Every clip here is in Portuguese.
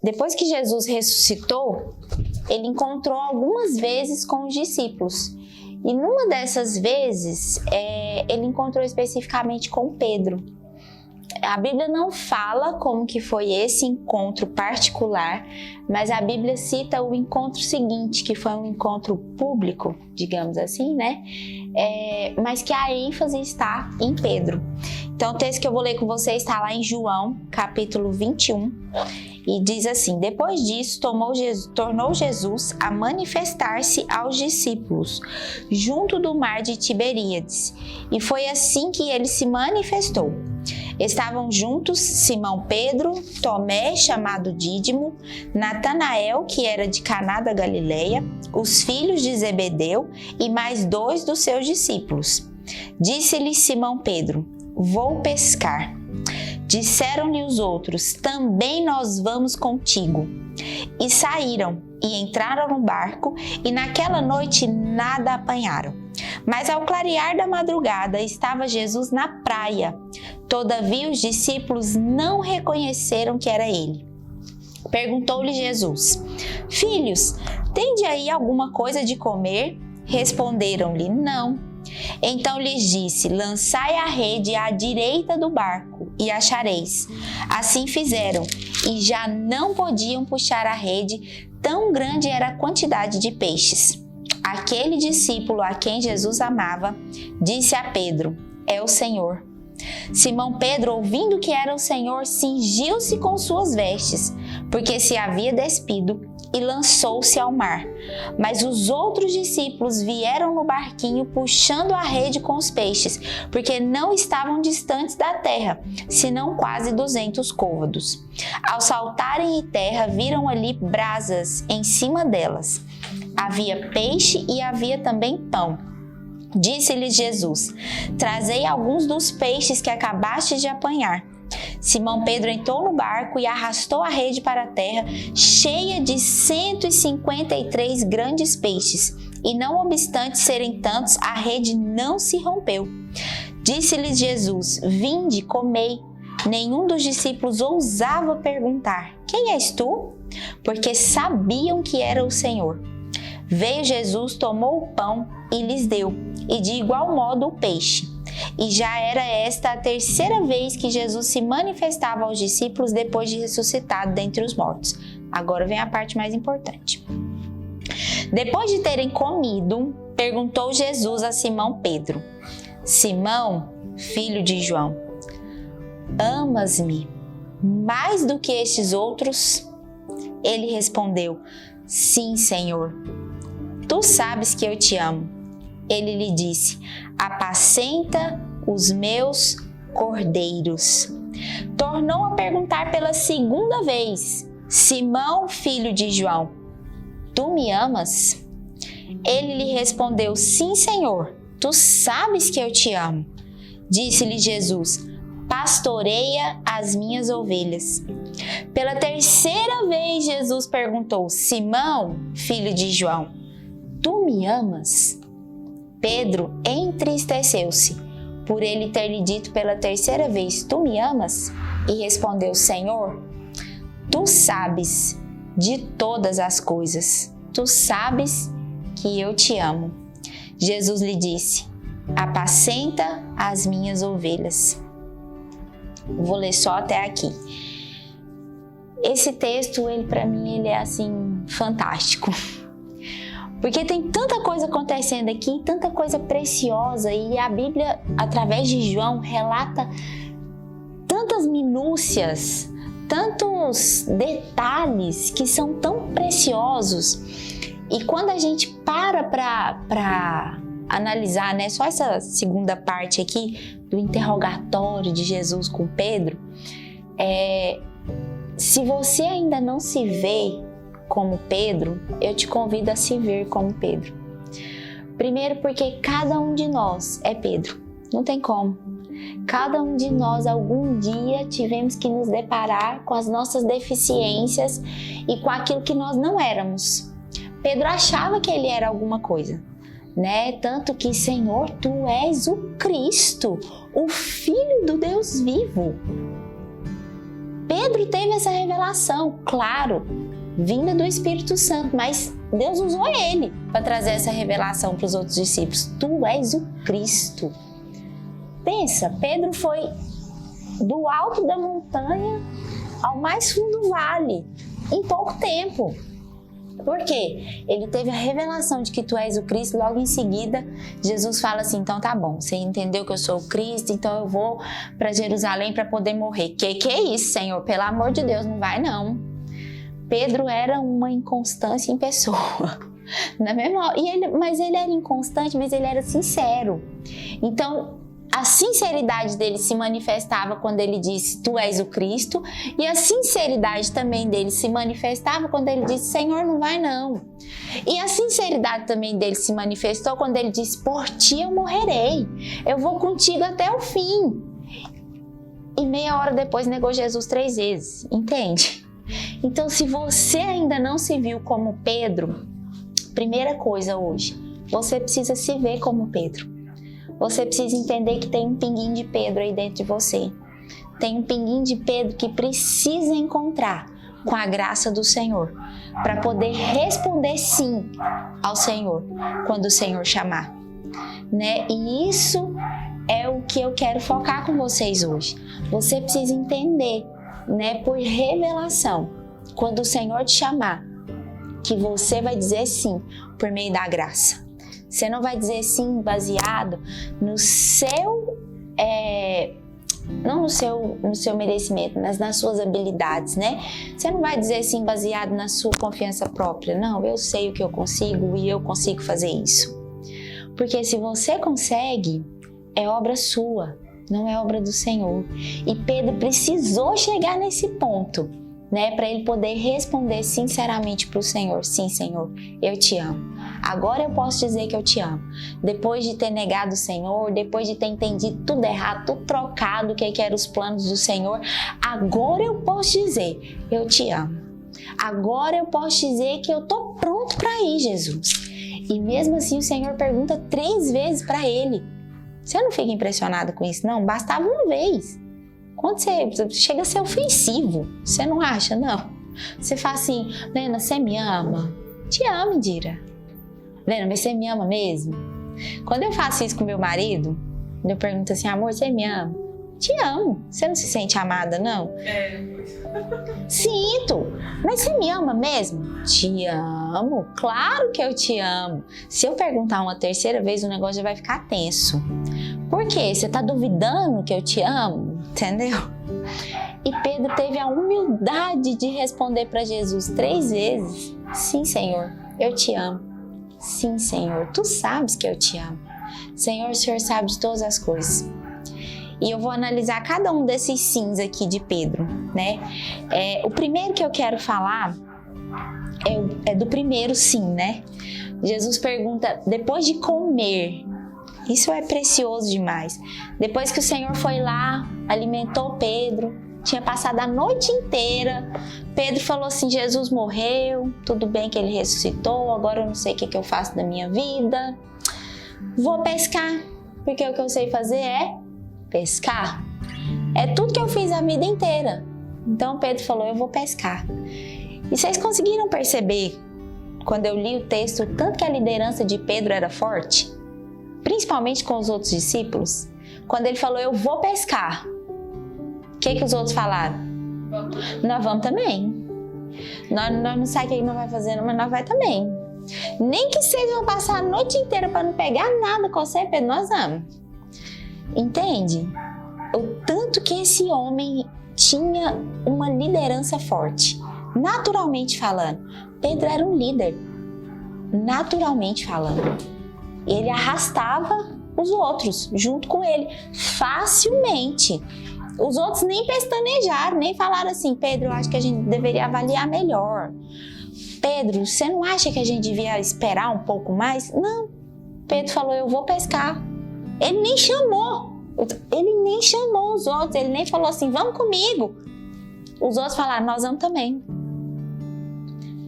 Depois que Jesus ressuscitou, ele encontrou algumas vezes com os discípulos. E numa dessas vezes, ele encontrou especificamente com Pedro. A Bíblia não fala como que foi esse encontro particular, mas a Bíblia cita o encontro seguinte, que foi um encontro público, digamos assim, né? Mas que a ênfase está em Pedro. Então o texto que eu vou ler com você está lá em João, capítulo 21, e diz assim: depois disso, tornou Jesus a manifestar-se aos discípulos, junto do mar de Tiberíades, e foi assim que ele se manifestou. Estavam juntos Simão Pedro, Tomé, chamado Dídimo, Natanael, que era de Caná da Galileia, os filhos de Zebedeu e mais 2 dos seus discípulos. Disse-lhe Simão Pedro: vou pescar. Disseram-lhe os outros: também nós vamos contigo. E saíram e entraram no barco, e naquela noite nada apanharam. Mas ao clarear da madrugada estava Jesus na praia. Todavia os discípulos não reconheceram que era ele. Perguntou-lhe Jesus: filhos, tende aí alguma coisa de comer? Responderam-lhe: não. Então lhes disse: lançai a rede à direita do barco e achareis. Assim fizeram, e já não podiam puxar a rede, tão grande era a quantidade de peixes. Aquele discípulo a quem Jesus amava disse a Pedro: é o Senhor. Simão Pedro, ouvindo que era o Senhor, cingiu-se com suas vestes, porque se havia despido, e lançou-se ao mar. Mas os outros discípulos vieram no barquinho puxando a rede com os peixes, porque não estavam distantes da terra, senão quase 200 côvados. Ao saltarem em terra, viram ali brasas em cima delas. Havia peixe e havia também pão. Disse-lhes Jesus: trazei alguns dos peixes que acabastes de apanhar. Simão Pedro entrou no barco e arrastou a rede para a terra, cheia de 153 grandes peixes, e não obstante serem tantos, a rede não se rompeu. Disse-lhes Jesus: vinde, comei. Nenhum dos discípulos ousava perguntar: quem és tu? Porque sabiam que era o Senhor. Veio Jesus, tomou o pão e lhes deu, e de igual modo o peixe. E já era esta a 3ª vez que Jesus se manifestava aos discípulos depois de ressuscitado dentre os mortos. Agora vem a parte mais importante. Depois de terem comido, perguntou Jesus a Simão Pedro: Simão, filho de João, amas-me mais do que estes outros? Ele respondeu: sim, Senhor. Tu sabes que eu te amo. Ele lhe disse: apacenta os meus cordeiros. Tornou a perguntar pela 2ª vez: Simão, filho de João, tu me amas? Ele lhe respondeu: sim, Senhor, tu sabes que eu te amo. Disse-lhe Jesus: pastoreia as minhas ovelhas. Pela 3ª vez Jesus perguntou: Simão, filho de João, tu me amas? Pedro entristeceu-se por ele ter lhe dito pela 3ª vez: tu me amas? E respondeu: Senhor, tu sabes de todas as coisas, tu sabes que eu te amo. Jesus lhe disse: apacenta as minhas ovelhas. Vou ler só até aqui. Esse texto, para mim, ele é assim, fantástico. Porque tem tanta coisa acontecendo aqui, tanta coisa preciosa, e a Bíblia, através de João, relata tantas minúcias, tantos detalhes que são tão preciosos. E quando a gente para analisar, né, só essa segunda parte aqui do interrogatório de Jesus com Pedro, se você ainda não se vê como Pedro, eu te convido a se ver como Pedro. Primeiro porque cada um de nós é Pedro, não tem como. Cada um de nós algum dia tivemos que nos deparar com as nossas deficiências e com aquilo que nós não éramos. Pedro achava que ele era alguma coisa, né? Tanto que, Senhor, tu és o Cristo, o Filho do Deus vivo. Pedro Pedro teve essa revelação, claro, vinda do Espírito Santo, mas Deus usou ele para trazer essa revelação para os outros discípulos. Tu és o Cristo. Pensa, Pedro foi do alto da montanha ao mais fundo do vale, em pouco tempo. Por quê? Ele teve a revelação de que tu és o Cristo, logo em seguida Jesus fala assim, então tá bom, você entendeu que eu sou o Cristo, então eu vou para Jerusalém para poder morrer. Que é isso, Senhor? Pelo amor de Deus, não vai não. Pedro era uma inconstância em pessoa. Mas ele era inconstante, mas ele era sincero. Então, a sinceridade dele se manifestava quando ele disse, tu és o Cristo, e a sinceridade também dele se manifestava quando ele disse, Senhor, não vai não. E a sinceridade também dele se manifestou quando ele disse, por ti eu morrerei, eu vou contigo até o fim. E meia hora depois negou Jesus 3 vezes, entende? Então, se você ainda não se viu como Pedro, primeira coisa hoje, você precisa se ver como Pedro. Você precisa entender que tem um pinguinho de Pedro aí dentro de você. Tem um pinguinho de Pedro que precisa encontrar com a graça do Senhor para poder responder sim ao Senhor quando o Senhor chamar, né? E isso é o que eu quero focar com vocês hoje. Você precisa entender, né, por revelação, quando o Senhor te chamar, que você vai dizer sim por meio da graça. Você não vai dizer sim baseado no seu, não no seu merecimento, mas nas suas habilidades, né? Você não vai dizer sim baseado na sua confiança própria. Não, eu sei o que eu consigo e eu consigo fazer isso. Porque se você consegue, é obra sua, não é obra do Senhor. E Pedro precisou chegar nesse ponto, né? Para ele poder responder sinceramente para o Senhor. Sim, Senhor, eu te amo. Agora eu posso dizer que eu te amo. Depois de ter negado o Senhor, depois de ter entendido tudo errado, tudo trocado, o que eram os planos do Senhor, agora eu posso dizer, eu te amo. Agora eu posso dizer que eu estou pronto para ir, Jesus. E mesmo assim o Senhor pergunta 3 vezes para ele. Você não fica impressionado com isso, não? Bastava uma vez. Quando você chega a ser ofensivo, você não acha, não? Você fala assim, Lena, você me ama? Te amo, Indira. Lena, mas você me ama mesmo? Quando eu faço isso com meu marido, eu pergunto assim, amor, você me ama? Te amo. Você não se sente amada, não? Sinto. Mas você me ama mesmo? Te amo. Claro que eu te amo. Se eu perguntar uma 3ª vez, o negócio já vai ficar tenso. Por quê? Você tá duvidando que eu te amo? Entendeu? E Pedro teve a humildade de responder para Jesus 3 vezes. Sim, Senhor, eu te amo. Sim, Senhor, tu sabes que eu te amo. Senhor, o Senhor sabe de todas as coisas. E eu vou analisar cada um desses sims aqui de Pedro, né? O primeiro que eu quero falar é do primeiro sim, né? Jesus pergunta, depois de comer, isso é precioso demais. Depois que o Senhor foi lá, alimentou Pedro, tinha passado a noite inteira, Pedro falou assim, Jesus morreu, tudo bem que ele ressuscitou, agora eu não sei o que eu faço da minha vida. Vou pescar, porque o que eu sei fazer é pescar. É tudo que eu fiz a vida inteira. Então Pedro falou, eu vou pescar. E vocês conseguiram perceber, quando eu li o texto, o tanto que a liderança de Pedro era forte? Principalmente com os outros discípulos. Quando ele falou, eu vou pescar. O que os outros falaram? Nós vamos também. Nós não sabemos o que nós vamos fazer, mas nós vamos também. Nem que seja passar a noite inteira para não pegar nada com você, Pedro, nós vamos. Entende? O tanto que esse homem tinha uma liderança forte. Naturalmente falando. Pedro era um líder. Naturalmente falando. Ele arrastava os outros junto com ele. Facilmente. Os outros nem pestanejaram, nem falaram assim, Pedro, eu acho que a gente deveria avaliar melhor. Pedro, você não acha que a gente devia esperar um pouco mais? Não. Pedro falou, eu vou pescar. Ele nem chamou os outros, ele nem falou assim, vamos comigo. Os outros falaram, nós vamos também.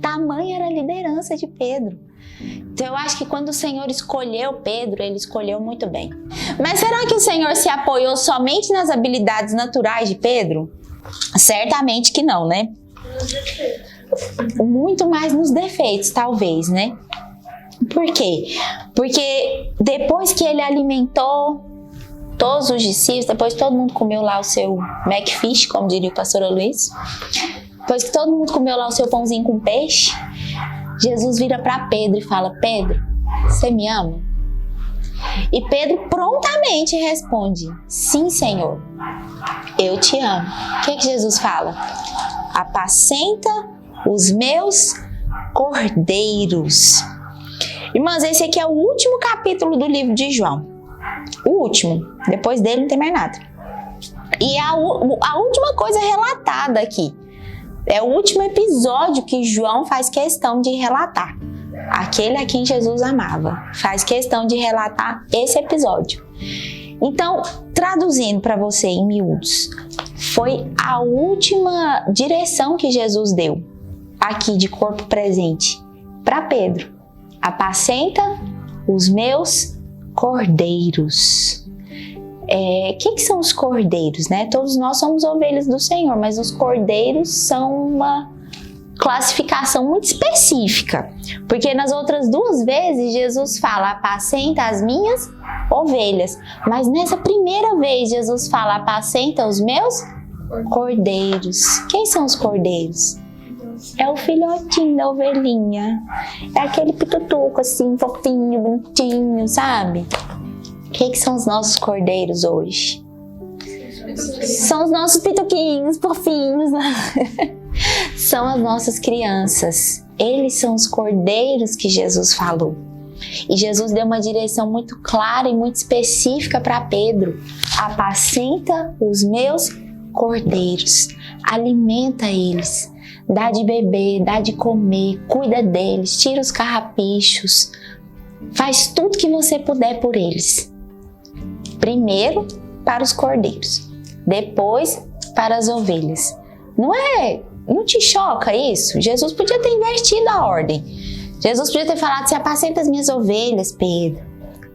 Tamanha era a liderança de Pedro. Então eu acho que quando o Senhor escolheu Pedro, ele escolheu muito bem. Mas será que o Senhor se apoiou somente nas habilidades naturais de Pedro? Certamente que não, né? Muito mais nos defeitos, talvez, né? Por quê? Porque depois que ele alimentou todos os discípulos, depois que todo mundo comeu lá o seu McFish, como diria o pastor Luiz, depois que todo mundo comeu lá o seu pãozinho com peixe, Jesus vira para Pedro e fala: Pedro, você me ama? E Pedro prontamente responde: sim, Senhor, eu te amo. O que Jesus fala? Apacenta os meus cordeiros. Irmãs, esse aqui é o último capítulo do livro de João. O último. Depois dele não tem mais nada. E a última coisa relatada aqui é o último episódio que João faz questão de relatar. Aquele a quem Jesus amava. Faz questão de relatar esse episódio. Então, traduzindo para você em miúdos, foi a última direção que Jesus deu aqui de corpo presente para Pedro. Apacenta os meus cordeiros. Que são os cordeiros, né? Todos nós somos ovelhas do Senhor, mas os cordeiros são uma classificação muito específica, porque nas outras duas vezes Jesus fala: apacenta as minhas ovelhas, mas nessa primeira vez Jesus fala: apacenta os meus cordeiros. Quem são os cordeiros? É o filhotinho da ovelhinha, é aquele pitutuco assim, fofinho, bonitinho, sabe? Quem que são os nossos cordeiros hoje? São os nossos pituquinhos fofinhos, né? São as nossas crianças. Eles são os cordeiros que Jesus falou. E Jesus deu uma direção muito clara e muito específica para Pedro: apacenta os meus cordeiros, alimenta eles, dá de beber, dá de comer, cuida deles, tira os carrapichos, faz tudo que você puder por eles. Primeiro para os cordeiros, depois para as ovelhas. Não te choca isso? Jesus podia ter invertido a ordem. Jesus podia ter falado: você apacenta as minhas ovelhas, Pedro.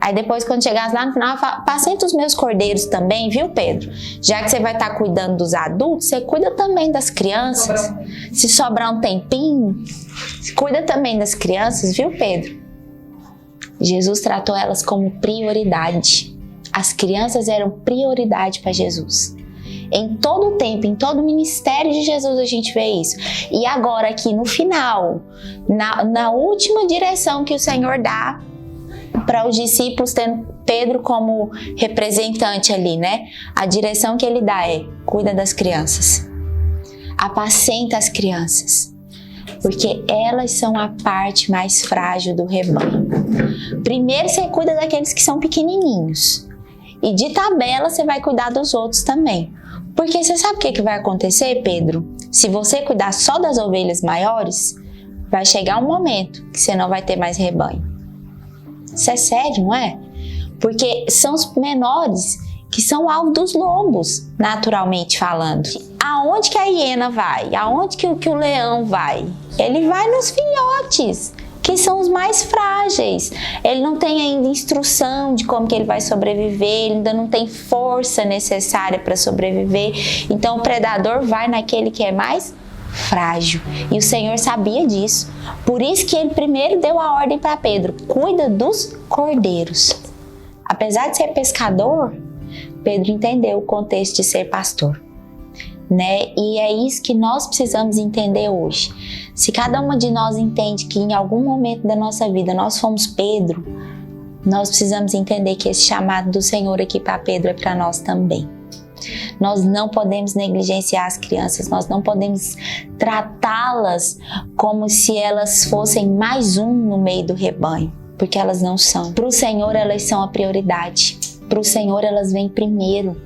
Aí depois, quando chegasse lá no final, apacenta os meus cordeiros também, viu, Pedro? Já que você vai estar cuidando dos adultos, você cuida também das crianças. Se sobrar um tempinho, cuida também das crianças, viu, Pedro? Jesus tratou elas como prioridade. As crianças eram prioridade para Jesus. Em todo o tempo, em todo o ministério de Jesus a gente vê isso. E agora aqui no final, na última direção que o Senhor dá para os discípulos, tendo Pedro como representante ali, né? A direção que ele dá é: cuida das crianças. Apacenta as crianças. Porque elas são a parte mais frágil do rebanho. Primeiro você cuida daqueles que são pequenininhos. E de tabela você vai cuidar dos outros também. Porque você sabe o que vai acontecer, Pedro? Se você cuidar só das ovelhas maiores, vai chegar um momento que você não vai ter mais rebanho. Isso é sério, não é? Porque são os menores que são alvo dos lobos, naturalmente falando. Aonde que a hiena vai? Aonde que o leão vai? Ele vai nos filhotes, que são os mais frágeis. Ele não tem ainda instrução de como que ele vai sobreviver, ele ainda não tem força necessária para sobreviver. Então o predador vai naquele que é mais frágil. E o Senhor sabia disso. Por isso que ele primeiro deu a ordem para Pedro: cuida dos cordeiros. Apesar de ser pescador, Pedro entendeu o contexto de ser pastor, né? E é isso que nós precisamos entender hoje. Se cada uma de nós entende que em algum momento da nossa vida nós fomos Pedro, nós precisamos entender que esse chamado do Senhor aqui para Pedro é para nós também. Nós não podemos negligenciar as crianças, nós não podemos tratá-las como se elas fossem mais um no meio do rebanho, porque elas não são. Para o Senhor elas são a prioridade, para o Senhor elas vêm primeiro,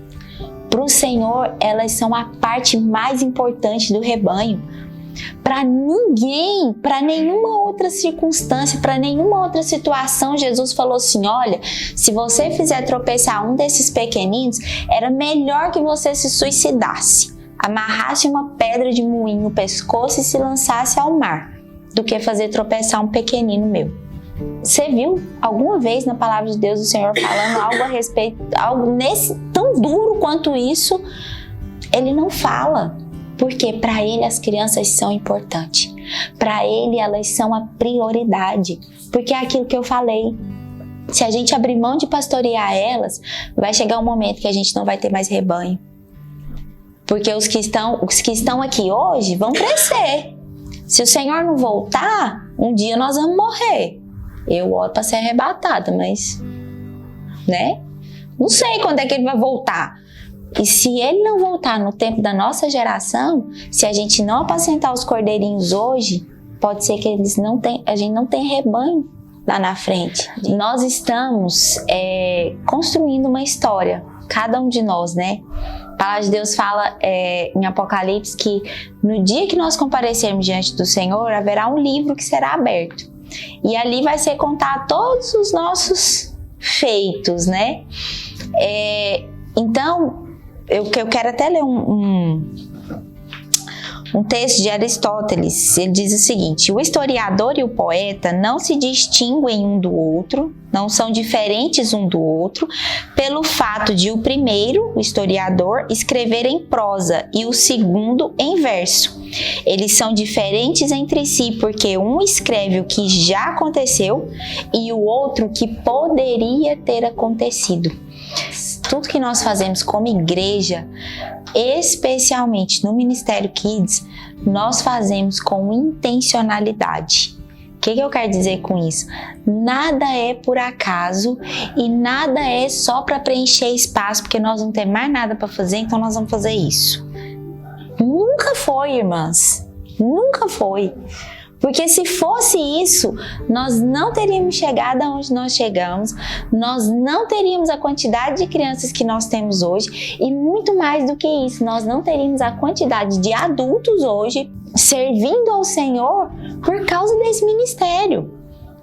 para o Senhor elas são a parte mais importante do rebanho. Para ninguém, para nenhuma outra circunstância, para nenhuma outra situação, Jesus falou assim: olha, se você fizer tropeçar um desses pequeninos, era melhor que você se suicidasse, amarrasse uma pedra de moinho no pescoço e se lançasse ao mar, do que fazer tropeçar um pequenino meu. Você viu alguma vez na palavra de Deus o Senhor falando algo a respeito, algo tão duro quanto isso, Ele não fala, porque para ele as crianças são importantes. Para ele elas são a prioridade, porque é aquilo que eu falei. Se a gente abrir mão de pastorear elas, vai chegar um momento que a gente não vai ter mais rebanho. Porque os que estão aqui hoje vão crescer. Se o Senhor não voltar, um dia nós vamos morrer. Eu oro para ser arrebatada, mas, né? Não sei quando é que ele vai voltar. E se ele não voltar no tempo da nossa geração, se a gente não apacentar os cordeirinhos hoje, pode ser que a gente não tenha rebanho lá na frente. Nós estamos construindo uma história, cada um de nós, né? A palavra de Deus fala em Apocalipse que no dia que nós comparecermos diante do Senhor, haverá um livro que será aberto. E ali vai ser contado todos os nossos feitos, né? Então, eu quero até ler um texto de Aristóteles. Ele diz o seguinte: o historiador e o poeta não se distinguem um do outro, não são diferentes um do outro, pelo fato de o primeiro, o historiador, escrever em prosa e o segundo em verso. Eles são diferentes entre si porque um escreve o que já aconteceu e o outro o que poderia ter acontecido. Tudo que nós fazemos como igreja, especialmente no Ministério Kids, nós fazemos com intencionalidade. O que eu quero dizer com isso? Nada é por acaso e nada é só para preencher espaço, porque nós não temos mais nada para fazer, então nós vamos fazer isso. Nunca foi, irmãs. Nunca foi. Porque se fosse isso, nós não teríamos chegado aonde nós chegamos, nós não teríamos a quantidade de crianças que nós temos hoje e muito mais do que isso, nós não teríamos a quantidade de adultos hoje servindo ao Senhor por causa desse ministério,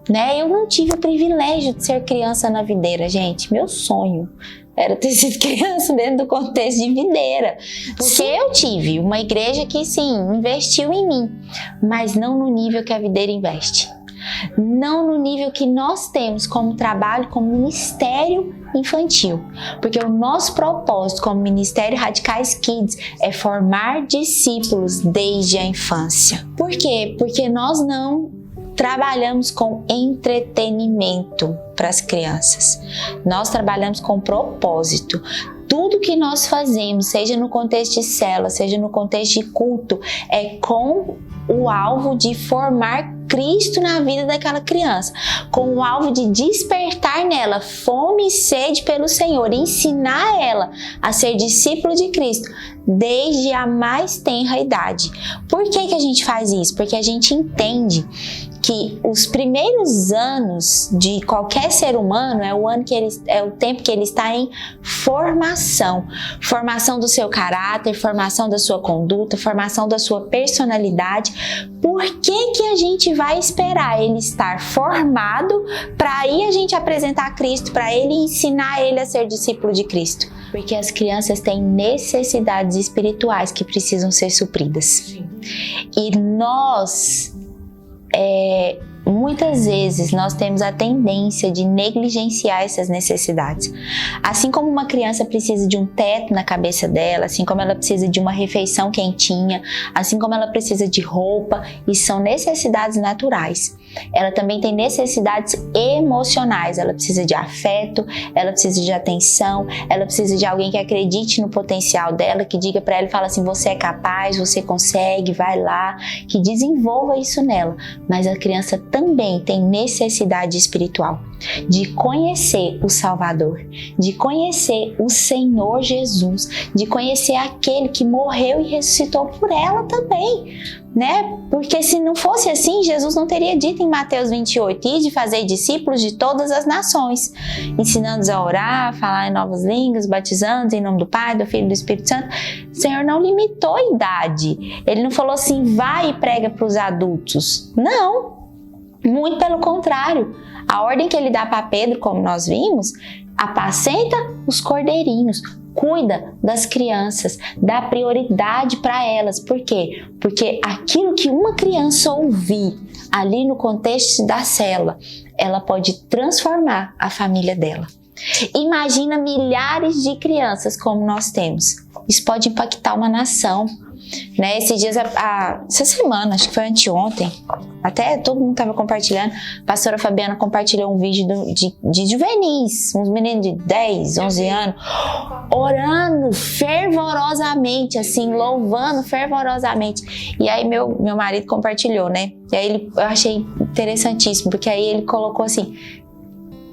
né? Eu não tive o privilégio de ser criança na videira, gente, meu sonho era ter sido criança dentro do contexto de videira. Porque eu tive uma igreja que, sim, investiu em mim, mas não no nível que a videira investe. Não no nível que nós temos como trabalho, como ministério infantil. Porque o nosso propósito como Ministério Radicais Kids é formar discípulos desde a infância. Por quê? Porque nós não trabalhamos com entretenimento para as crianças. Nós trabalhamos com propósito. Tudo que nós fazemos, seja no contexto de célula, seja no contexto de culto, é com o alvo de formar Cristo na vida daquela criança, com o alvo de despertar nela fome e sede pelo Senhor, ensinar ela a ser discípulo de Cristo desde a mais tenra idade. Por que a gente faz isso? Porque a gente entende que os primeiros anos de qualquer ser humano é o tempo que ele está em formação. Formação do seu caráter, formação da sua conduta, formação da sua personalidade. Por que a gente vai esperar ele estar formado para aí a gente apresentar Cristo, para ele ensinar ele a ser discípulo de Cristo? Porque as crianças têm necessidades espirituais que precisam ser supridas. Sim. E nós muitas vezes nós temos a tendência de negligenciar essas necessidades. Assim como uma criança precisa de um teto na cabeça dela, assim como ela precisa de uma refeição quentinha, assim como ela precisa de roupa, e são necessidades naturais. Ela também tem necessidades emocionais, ela precisa de afeto, ela precisa de atenção, ela precisa de alguém que acredite no potencial dela, que diga para ela e fala assim: você é capaz, você consegue, vai lá, que desenvolva isso nela. Mas a criança também tem necessidade espiritual, de conhecer o Salvador, de conhecer o Senhor Jesus, de conhecer aquele que morreu e ressuscitou por ela também, né? Porque se não fosse assim, Jesus não teria dito em Mateus 28, e de fazer discípulos de todas as nações, ensinando-os a orar, falar em novas línguas, batizando em nome do Pai, do Filho e do Espírito Santo. O Senhor não limitou a idade. Ele não falou assim, vai e prega para os adultos. Não, muito pelo contrário. A ordem que ele dá para Pedro, como nós vimos, apacenta os cordeirinhos, cuida das crianças, dá prioridade para elas. Por quê? Porque aquilo que uma criança ouvir ali no contexto da célula, ela pode transformar a família dela. Imagina milhares de crianças como nós temos. Isso pode impactar uma nação. Né? Esses dias, essa semana, acho que foi anteontem, até todo mundo estava compartilhando, a pastora Fabiana compartilhou um vídeo de juvenis, uns meninos de 10, 11 anos, orando fervorosamente, assim, louvando fervorosamente. E aí meu marido compartilhou, né? E aí eu achei interessantíssimo, porque aí ele colocou assim: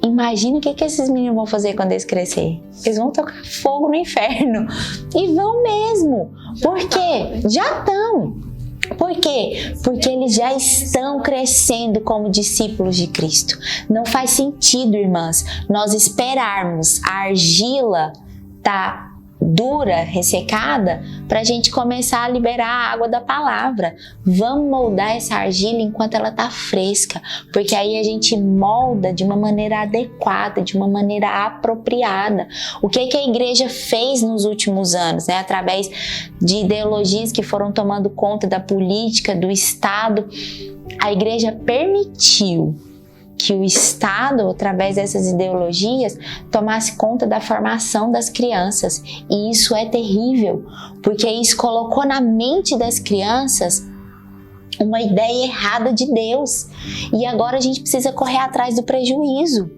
imagina o que esses meninos vão fazer quando eles crescerem. Eles vão tocar fogo no inferno. E vão mesmo. Por quê? Já estão. Por quê? Porque eles já estão crescendo como discípulos de Cristo. Não faz sentido, irmãs, nós esperarmos a argila tá dura, ressecada, para a gente começar a liberar a água da palavra. Vamos moldar essa argila enquanto ela tá fresca, porque aí a gente molda de uma maneira adequada, de uma maneira apropriada. O que a igreja fez nos últimos anos, né? Através de ideologias que foram tomando conta da política, do Estado, a igreja permitiu que o Estado, através dessas ideologias, tomasse conta da formação das crianças. E isso é terrível, porque isso colocou na mente das crianças uma ideia errada de Deus. E agora a gente precisa correr atrás do prejuízo,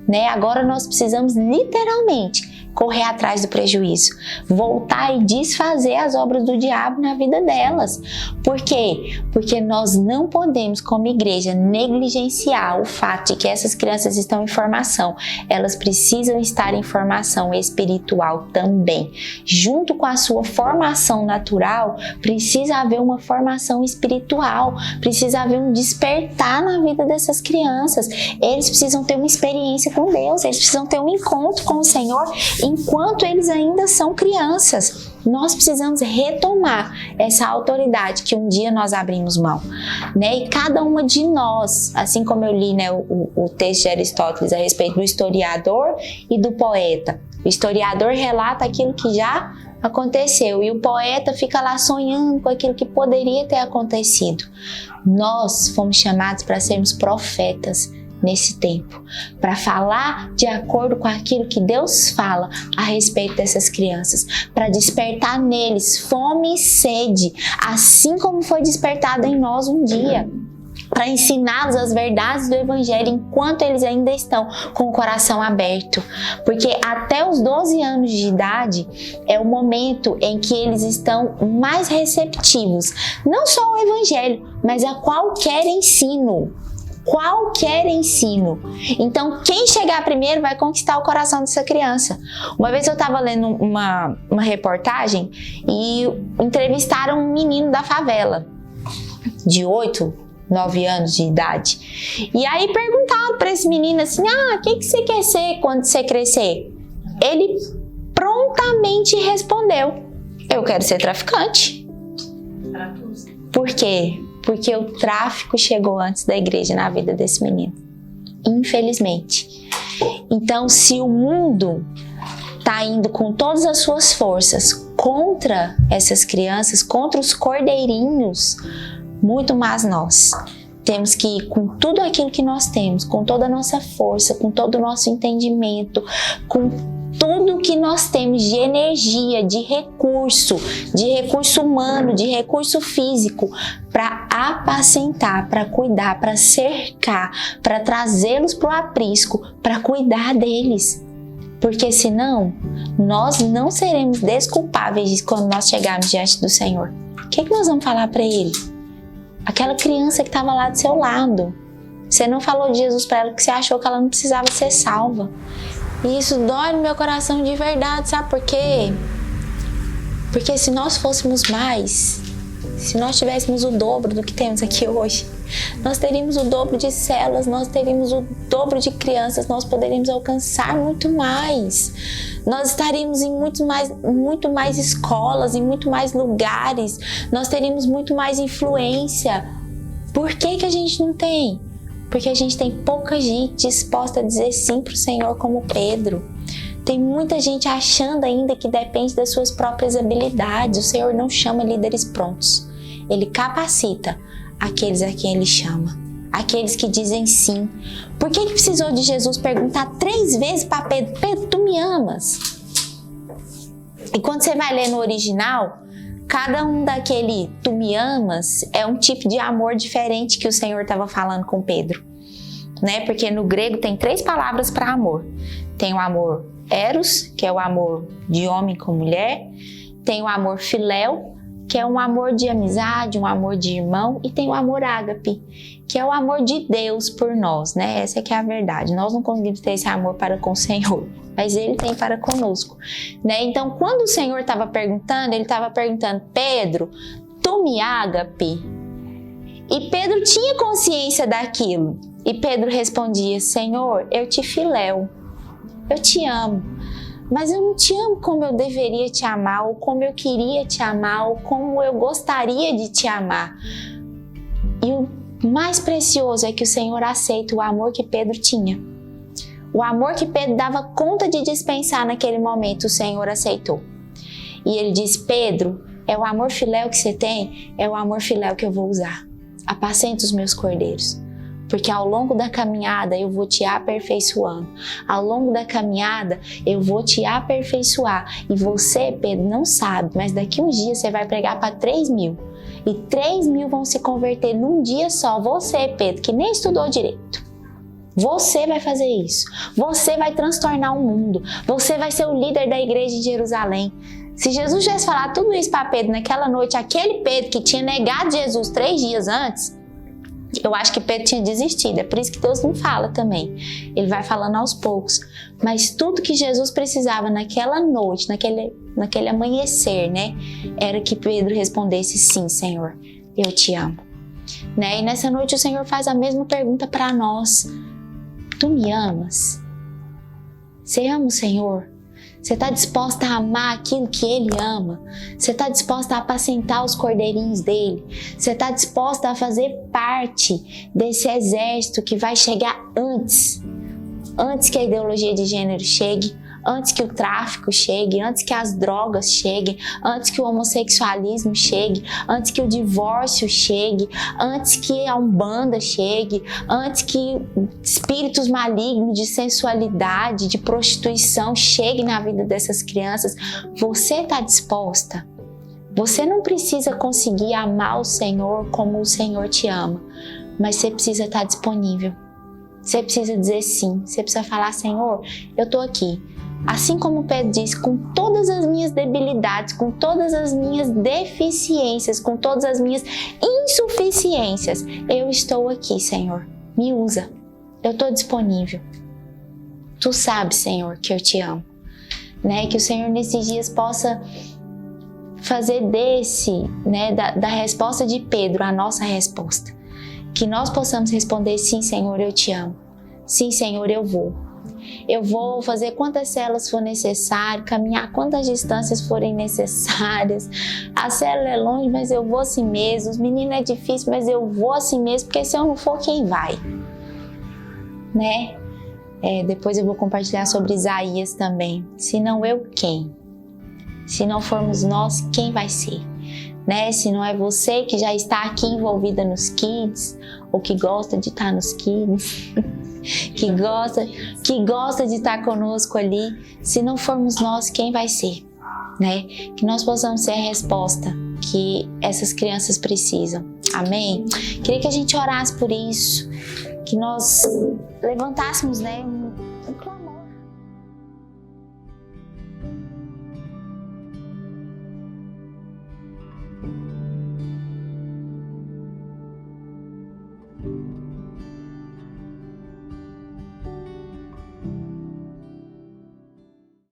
né? Agora nós precisamos literalmente correr atrás do prejuízo, voltar e desfazer as obras do diabo na vida delas. Por quê? Porque nós não podemos, como igreja, negligenciar o fato de que essas crianças estão em formação. Elas precisam estar em formação espiritual também. Junto com a sua formação natural, precisa haver uma formação espiritual, precisa haver um despertar na vida dessas crianças. Eles precisam ter uma experiência com Deus, eles precisam ter um encontro com o Senhor enquanto eles ainda são crianças. Nós precisamos retomar essa autoridade que um dia nós abrimos mão, né? E cada uma de nós, assim como eu li, né, o texto de Aristóteles a respeito do historiador e do poeta. O historiador relata aquilo que já aconteceu e o poeta fica lá sonhando com aquilo que poderia ter acontecido. Nós fomos chamados para sermos profetas nesse tempo, para falar de acordo com aquilo que Deus fala a respeito dessas crianças, para despertar neles fome e sede, assim como foi despertada em nós um dia, para ensiná-los as verdades do Evangelho enquanto eles ainda estão com o coração aberto, porque até os 12 anos de idade é o momento em que eles estão mais receptivos, não só ao Evangelho, mas a qualquer ensino. Qualquer ensino. Então, quem chegar primeiro vai conquistar o coração dessa criança. Uma vez eu estava lendo uma reportagem e entrevistaram um menino da favela, de 8, 9 anos de idade. E aí perguntaram para esse menino assim: o que você quer ser quando você crescer? Ele prontamente respondeu: eu quero ser traficante. Por quê? Porque o tráfico chegou antes da igreja na vida desse menino, infelizmente. Então, se o mundo está indo com todas as suas forças contra essas crianças, contra os cordeirinhos, muito mais nós temos que ir com tudo aquilo que nós temos, com toda a nossa força, com todo o nosso entendimento, com tudo que nós temos de energia, de recurso humano, de recurso físico, para apacentar, para cuidar, para cercar, para trazê-los para o aprisco, para cuidar deles. Porque senão, nós não seremos desculpáveis quando nós chegarmos diante do Senhor. O que nós vamos falar para Ele? Aquela criança que estava lá do seu lado. Você não falou de Jesus para ela porque você achou que ela não precisava ser salva. E isso dói no meu coração de verdade, sabe por quê? Porque se nós fôssemos mais, se nós tivéssemos o dobro do que temos aqui hoje, nós teríamos o dobro de células, nós teríamos o dobro de crianças, nós poderíamos alcançar muito mais. Nós estaríamos em muito mais escolas, em muito mais lugares, nós teríamos muito mais influência. Por que a gente não tem? Porque a gente tem pouca gente disposta a dizer sim para o Senhor como Pedro. Tem muita gente achando ainda que depende das suas próprias habilidades. O Senhor não chama líderes prontos. Ele capacita aqueles a quem Ele chama. aqueles que dizem sim. Por que precisou de Jesus perguntar 3 vezes para Pedro: Pedro, tu me amas? E quando você vai ler no original, cada um daquele tu me amas é um tipo de amor diferente que o Senhor estava falando com Pedro, né? Porque no grego tem 3 palavras para amor. Tem o amor eros, que é o amor de homem com mulher. Tem o amor filéu, que é um amor de amizade, um amor de irmão. E tem o amor ágape, que é o amor de Deus por nós, né? Essa que é a verdade. Nós não conseguimos ter esse amor para com o Senhor, mas Ele tem para conosco, né? Então, quando o Senhor estava perguntando, Ele estava perguntando: Pedro, tu me ágape? E Pedro tinha consciência daquilo. E Pedro respondia: Senhor, eu te filéu, eu te amo, mas eu não te amo como eu deveria te amar, ou como eu queria te amar, ou como eu gostaria de te amar. E o mais precioso é que o Senhor aceita o amor que Pedro tinha. O amor que Pedro dava conta de dispensar naquele momento, o Senhor aceitou. E Ele diz: Pedro, é o amor filéu que você tem, é o amor filéu que eu vou usar. Apacenta os meus cordeiros. Porque ao longo da caminhada eu vou te aperfeiçoando. Ao longo da caminhada eu vou te aperfeiçoar. E você, Pedro, não sabe, mas daqui uns dias você vai pregar para 3.000. E 3.000 vão se converter num dia só. Você, Pedro, que nem estudou direito. Você vai fazer isso. Você vai transtornar o mundo. Você vai ser o líder da igreja de Jerusalém. Se Jesus tivesse falado tudo isso para Pedro naquela noite, aquele Pedro que tinha negado Jesus 3 dias antes, eu acho que Pedro tinha desistido. É por isso que Deus não fala também. Ele vai falando aos poucos. Mas tudo que Jesus precisava naquela noite, naquele amanhecer, né? Era que Pedro respondesse: sim, Senhor, eu te amo. Né? E nessa noite o Senhor faz a mesma pergunta para nós: tu me amas? Você ama o Senhor? Você está disposta a amar aquilo que Ele ama? Você está disposta a apacentar os cordeirinhos dele? Você está disposta a fazer parte desse exército que vai chegar antes que a ideologia de gênero chegue, antes que o tráfico chegue, antes que as drogas cheguem, antes que o homossexualismo chegue, antes que o divórcio chegue, antes que a Umbanda chegue, antes que espíritos malignos de sensualidade, de prostituição cheguem na vida dessas crianças. Você está disposta? Você não precisa conseguir amar o Senhor como o Senhor te ama, mas você precisa estar disponível. Você precisa dizer sim. Você precisa falar: Senhor, eu estou aqui. Assim como Pedro diz, com todas as minhas debilidades, com todas as minhas deficiências, com todas as minhas insuficiências, eu estou aqui, Senhor. Me usa. Eu estou disponível. Tu sabes, Senhor, que eu te amo. Né? Que o Senhor nesses dias possa fazer da resposta de Pedro, a nossa resposta. Que nós possamos responder: sim, Senhor, eu te amo. Sim, Senhor, eu vou. Eu vou fazer quantas células for necessário, caminhar quantas distâncias forem necessárias. A célula é longe, mas eu vou assim mesmo. Os meninos é difícil, mas eu vou assim mesmo, porque se eu não for, quem vai? Né? Depois eu vou compartilhar sobre Isaías também. Se não eu, quem? Se não formos nós, quem vai ser? Né? Se não é você que já está aqui envolvida nos kids, ou que gosta de estar nos kids, que gosta de estar conosco ali, se não formos nós, quem vai ser? Né? Que nós possamos ser a resposta que essas crianças precisam. Amém? Queria que a gente orasse por isso, que nós levantássemos, né, um clamor.